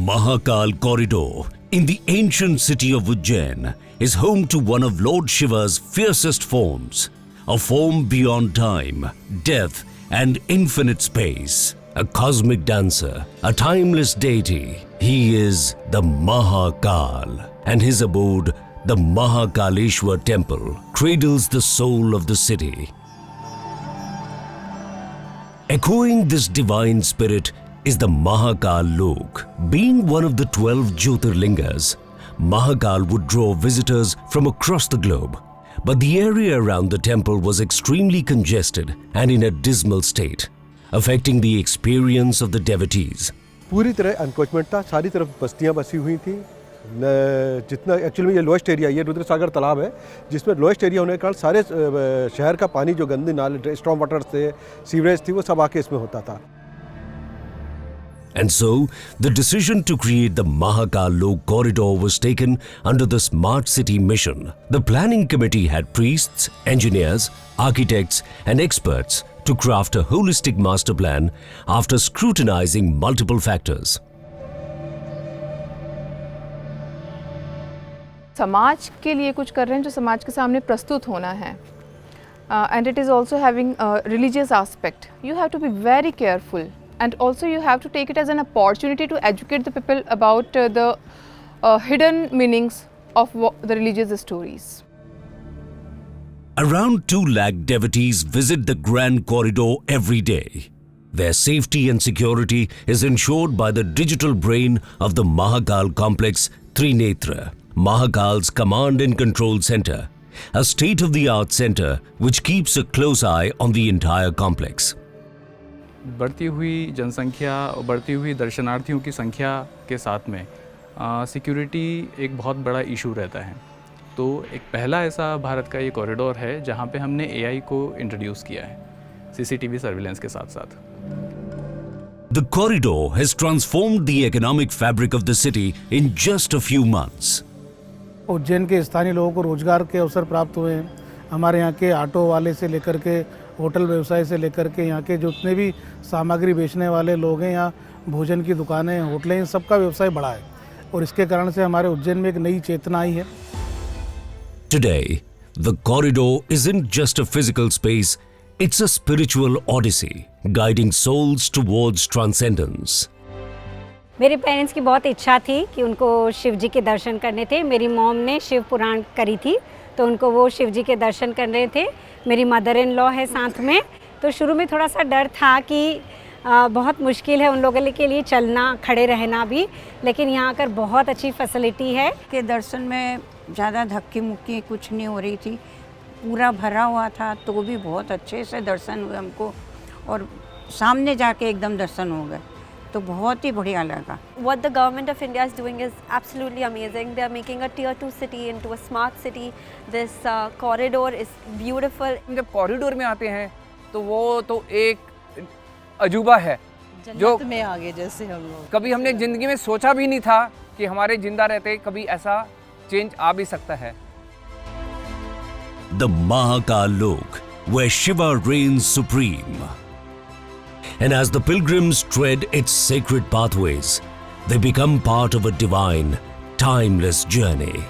Mahakal Corridor in the ancient city of Ujjain is home to one of Lord Shiva's fiercest forms, a form beyond time, death and infinite space, a cosmic dancer, a timeless deity. He is the Mahakal, and his abode, the Mahakaleshwar temple, cradles the soul of the city. Echoing this divine spirit is the Mahakal Lok. Being one of the 12 Jyotirlingas, Mahakal would draw visitors from across the globe. But the area around the temple was extremely congested and in a dismal state, affecting the experience of the devotees. पूरी तरह अनकोचमेंट था, सारी तरफ बस्तियां बसी हुई थी। जितना एक्चुअली ये लोएस्ट एरिया, ये रुद्र सागर तालाब है जिसमें लोएस्ट एरिया होने के कारण सारे शहर का पानी जो गंदे नाले, स्टॉर्म वाटर थे, सीवरेज थी, वो सब आके इसमें होता था। And so, the decision to create the Mahakal Lok corridor was taken under the Smart City mission. The planning committee had priests, engineers, architects and experts to craft a holistic master plan after scrutinizing multiple factors. समाज के लिए कुछ कर रहे हैं जो समाज के सामने प्रस्तुत होना है. And it is also having a religious aspect. You have to be very careful. And also you have to take it as an opportunity to educate the people about the hidden meanings of the religious stories. Around 2 lakh devotees visit the Grand Corridor every day. Their safety and security is ensured by the digital brain of the Mahakal complex Trinetra, Mahakal's command and control center, a state-of-the-art center which keeps a close eye on the entire complex. बढ़ती हुई जनसंख्या और बढ़ती हुई दर्शनार्थियों की संख्या के साथ में सिक्योरिटी एक बहुत बड़ा इशू रहता है. तो एक पहला ऐसा भारत का ये कॉरिडोर है जहाँ पे हमने AI को इंट्रोड्यूस किया है CCTV सर्विलेंस के साथ साथ. The corridor has transformed the economic fabric of the city in just a few months. Ujjain के स्थानीय लोगों को रोजगार के अवसर प्राप्त हुए हैं. हमारे यहाँ के ऑटो वाले से लेकर के होटल व्यवसाय से लेकर के यहाँ के जितने भी सामग्री बेचने वाले लोग हैं, यहाँ भोजन की दुकानें, होटलें, इन सबका व्यवसाय बढ़ा है और इसके कारण से हमारे उज्जैन में एक नई चेतना आई है. Today, the corridor isn't just a physical space, it's a spiritual odyssey, guiding souls towards transcendence. मेरे पेरेंट्स की बहुत इच्छा थी कि उनको शिव जी के दर्शन करने थे. मेरी मॉम ने शिव पुराण करी थी तो उनको वो शिव जी के दर्शन करने थे. मेरी मदर इन लॉ है साथ में, तो शुरू में थोड़ा सा डर था कि बहुत मुश्किल है उन लोगों के लिए चलना, खड़े रहना भी, लेकिन यहाँ आकर बहुत अच्छी फैसिलिटी है. के दर्शन में ज़्यादा धक्की मुक्की कुछ नहीं हो रही थी, पूरा भरा हुआ था तो भी बहुत अच्छे से दर्शन हुए हमको और सामने जाके एकदम दर्शन हो गए तो बहुत ही बढ़िया लगा. What the government of India is doing is absolutely amazing. They are making a tier 2 city into a smart city. This corridor is beautiful. जब कॉरिडोर में आते हैं तो वो तो एक अजूबा है जो में आगे जैसे हम लोग कभी हमने जिंदगी में सोचा भी नहीं था कि हमारे जिंदा रहते कभी ऐसा चेंज आ भी सकता है. The Mahakal Lok, where Shiva reigns supreme. And as the pilgrims tread its sacred pathways, they become part of a divine, timeless journey.